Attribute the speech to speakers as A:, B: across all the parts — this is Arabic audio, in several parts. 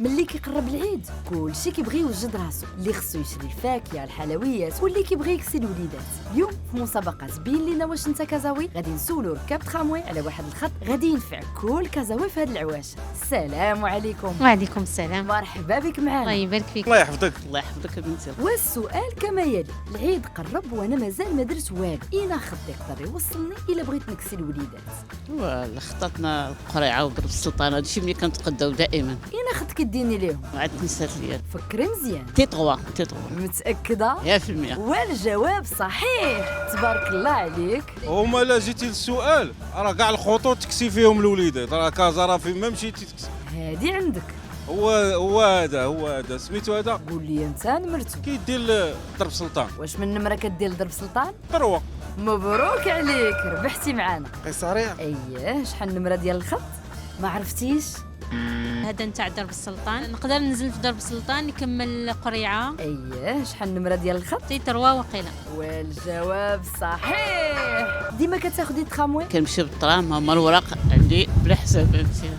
A: ملي كيقرب العيد كلشي كيبغي يوجد راسو، اللي خصو يشري الفاكهه الحلويات واللي كيبغي يكسي الوليدات. اليوم في مسابقه بين لينا واش انت كازاوي غادي نسولو ركاب تراموي على واحد الخط غادي ينفع كل كازاوي في هاد العواشه. السلام عليكم.
B: وعليكم السلام.
A: مرحبا بك معنا.
B: الله يبارك فيك.
C: الله يحفظك.
D: الله يحفظك بنتي.
A: والسؤال كما يلي، العيد قرب وانا مازال ما درت والو، اين خط يقدر يوصلني الا بغيت نكسي الوليدات؟
D: خططنا القريعه وضرب السلطان، هادشي ملي كنتقداو دائما.
A: اين خط كديني ليهم؟
D: عاد نسات ليا
A: فكري مزيان.
D: تي 3
A: متاكده؟
D: 100%.
A: والجواب صحيح، تبارك الله عليك.
C: هما لا جيتي للسؤال راه كاع الخطوط تكسي فيهم الوليدات، راه كازا راه فين ما مشيتي تكسي.
A: هادي عندك.
C: هو هذا سميتو هذا.
A: قول لي انت نمرتو
C: كيدير ضرب سلطان.
A: واش من نمره كدير ضرب سلطان؟
C: 3.
A: مبروك عليك، ربحتي معانا.
C: قيصريه.
A: اييه، شحال النمره ديال الخط؟ ما عرفتيش؟
B: هذا نتاع درب السلطان، نقدر ننزل في درب السلطان نكمل قريعه.
A: اييه، شحال النمره ديال الخط؟
B: تي 3 وقيله.
A: والجواب صحيح. ديما كتاخدي التراموي؟
D: كنمشي بالطرام، هما الوراق عندي بلا حساب انت.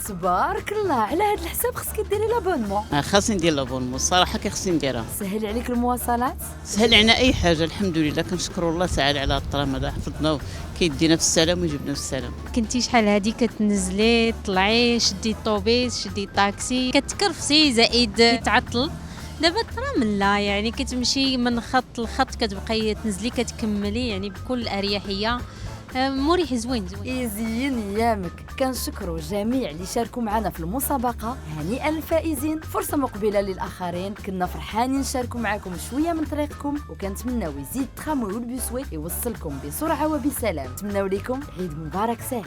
A: تبارك الله، على هذا الحساب خصك ديري لابونمون.
D: خاصني ندير لابونمون الصراحه، خصني نديرها.
A: سهل عليك المواصلات؟
D: سهل علينا اي حاجه الحمد لله، كنشكروا الله تعالى على الطرام هذا، حفظنا كيدينا في السلام ويجيبنا في السلام.
B: كنتي شحال هادي كتنزلي طلعي شدي الطوبيس شدي الطاكسي كتكرفسي زائد كيتعطل. دابا الترام لا، يعني كتمشي من خط لخط كتبقاي تنزلي كتكملي يعني بكل اريحيه، مريح زوين.
A: يزين ايامك. كنشكروا جميع اللي شاركوا معنا في المسابقه، هنيئا للفائزين. فرصه مقبله للاخرين، كنا فرحانين نشاركوا معكم شويه من طريقكم، وكنتمناو يزيد التراموي والبيسوي يوصلكم بسرعه وبسلام. نتمناو لكم عيد مبارك سعيد.